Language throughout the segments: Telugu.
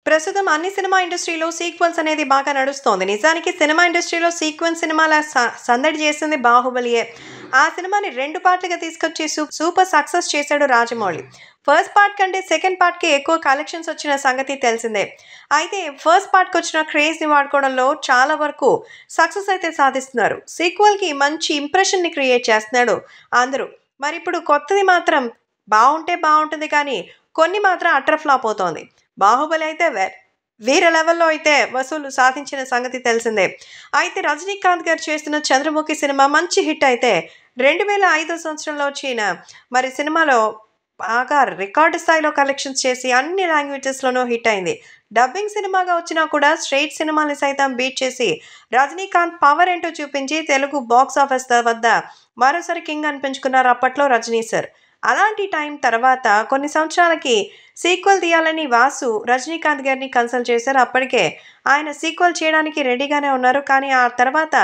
ప్రస్తుతం అన్ని సినిమా ఇండస్ట్రీలో సీక్వెల్స్ అనేది బాగా నడుస్తోంది. నిజానికి సినిమా ఇండస్ట్రీలో సీక్వెన్స్ సినిమాల సందడి చేసింది 'బాహుబలియే'. ఆ సినిమాని 2 పార్ట్‌లుగా తీసుకొచ్చి సూపర్ సక్సెస్ చేశాడు రాజమౌళి. ఫస్ట్ పార్ట్ కంటే సెకండ్ పార్ట్‌కే ఎక్కువ కలెక్షన్స్ వచ్చిన సంగతి తెలిసిందే. అయితే ఫస్ట్ పార్ట్‌కొచ్చిన క్రేజ్‌ని వాడుకోవడంలో చాలా వరకు సక్సెస్ అయితే సాధిస్తున్నారు. సీక్వెల్‌కి మంచి ఇంప్రెషన్‌ని క్రియేట్ చేస్తున్నాడు అందరూ. మరిప్పుడు కొత్తది మాత్రం బావుంటే బావుంటుంది కానీ, కొన్ని మాత్రం అట్టర్ ఫ్లాప్ అవుతోంది. 'బాహుబలి' అయితే వేరే లెవెల్‌లో అయితే వసూలు సాధించిన సంగతి తెలిసిందే. అయితే 'రజనీకాంత్' గారు చేస్తున్న 'చంద్రముఖి' సినిమా మంచి హిట్ అయితే 2005 సంవత్సరంలో వచ్చిన సినిమాలో బాగా రికార్డు స్థాయిలో కలెక్షన్స్ చేసి అన్ని లాంగ్వేజెస్‌లోనూ హిట్ అయింది. డబ్బింగ్ సినిమాగా వచ్చినా కూడా స్ట్రెయిట్ సినిమాని సైతం బీట్ చేసి 'రజనీకాంత్' పవర్ ఏంటో చూపించి తెలుగు బాక్స్ ఆఫీస్ వద్ద మరోసారి కింగ్ అనిపించుకున్నారు అప్పట్లో రజనీ సార్. అలాంటి టైం తర్వాత కొన్ని సంవత్సరాలకి సీక్వెల్ తీయాలని వాసు రజనీకాంత్ గారిని కన్సల్ట్ చేశారు. అప్పటికే ఆయన సీక్వెల్ చేయడానికి రెడీగానే ఉన్నారు. కానీ ఆ తర్వాత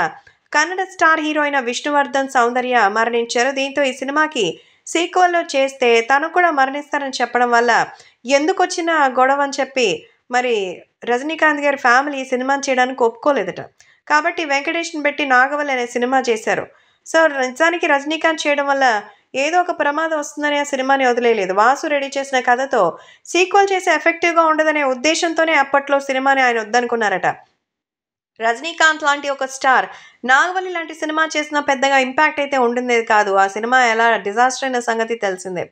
కన్నడ స్టార్ హీరో అయిన విష్ణువర్ధన్ సౌందర్య మరణించారు. దీంతో ఈ సినిమాకి సీక్వెల్‌లో చేస్తే తను కూడా మరణిస్తారని చెప్పడం వల్ల ఎందుకొచ్చిన గొడవ అని చెప్పి మరి రజనీకాంత్ గారి ఫ్యామిలీ ఈ సినిమాని చేయడానికి ఒప్పుకోలేదట. కాబట్టి వెంకటేష్‌ని పెట్టి 'నాగవల్లి' అనే సినిమా చేశారు. సో, నిజానికి రజనీకాంత్ చేయడం వల్ల ఏదో ఒక ప్రమాదం వస్తుందని ఆ సినిమాని వదిలేయలేదు. వాసు రెడీ చేసిన కథతో సీక్వెల్ చేసి ఎఫెక్టివ్‌గా ఉండదనే ఉద్దేశంతోనే అప్పట్లో సినిమాని ఆయన వద్దనుకున్నారట. రజనీకాంత్ లాంటి ఒక స్టార్ 'నాగవల్లి' లాంటి సినిమా చేసినా పెద్దగా ఇంపాక్ట్ అయితే ఉండుండేది కాదు. ఆ సినిమా ఎలా డిజాస్టర్ అయిన సంగతి తెలిసిందే.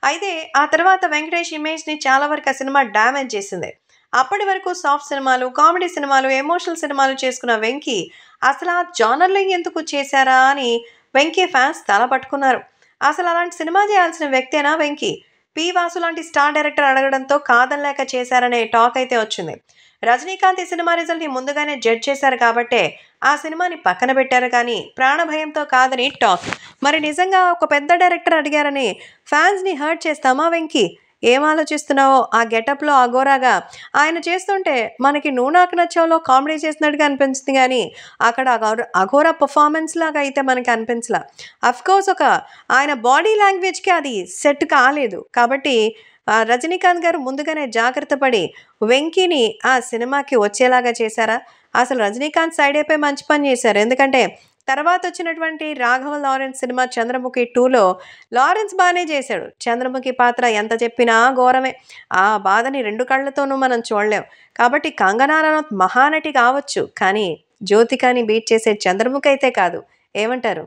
అయితే ఆ తర్వాత వెంకటేష్ ఇమేజ్‌ని చాలా వరకు ఆ సినిమా డ్యామేజ్ చేసింది. అప్పటి వరకు సాఫ్ట్ సినిమాలు, కామెడీ సినిమాలు, ఎమోషనల్ సినిమాలు చేసుకున్న వెంకీ అసలు ఆ జానర్‌లో ఎందుకు చేశారా అని వెంకీ ఫ్యాన్స్ తల పట్టుకున్నారు. అసలు అలాంటి సినిమా చేయాల్సిన వ్యక్తేనా వెంకీ? పి. వాసు లాంటి స్టార్ డైరెక్టర్ అడగడంతో కాదనలేక చేశారనే టాక్ అయితే వచ్చింది. రజనీకాంత్ ఈ సినిమా రిజల్ట్‌ని ముందుగానే జడ్జ్ చేశారు కాబట్టే ఆ సినిమాని పక్కన పెట్టారు కానీ ప్రాణభయంతో కాదని టాక్. మరి నిజంగా ఒక పెద్ద డైరెక్టర్ అడిగారని ఫ్యాన్స్‌ని హర్ట్ చేస్తామా వెంకీ? ఏం ఆలోచిస్తున్నావో ఆ గెటప్‌లో అఘోరాగా ఆయన చేస్తుంటే మనకి 'నువ్వు నాకు నచ్చావు'లో కామెడీ చేసినట్టుగా అనిపించింది గానీ అక్కడ అఘోరా పెర్ఫార్మన్స్ లాగా అయితే మనకి అనిపించలా. అఫ్‌కోర్స్ ఆయన బాడీ లాంగ్వేజ్‌కి అది సెట్ కాలేదు. కాబట్టి రజనీకాంత్ గారు ముందుగానే జాగ్రత్త పడి వెంకీని ఆ సినిమాకి వచ్చేలాగా చేశారా? అసలు రజనీకాంత్ సైడ్ అయిపోయి మంచి పని చేశారు. ఎందుకంటే తర్వాత వచ్చినటువంటి రాఘవ లారెన్స్ సినిమా 'చంద్రముఖి 2లో' లారెన్స్ బానే చేశాడు. చంద్రముఖి పాత్ర ఎంత చెప్పినా ఘోరమే. ఆ బాధని 2 కళ్ళతోనూ మనం చూడలేం. కాబట్టి కంగనా రనౌత్ మహానటి కావచ్చు. కానీ జ్యోతికని బీట్ చేసే చంద్రముఖి అయితే కాదు. ఏమంటారు?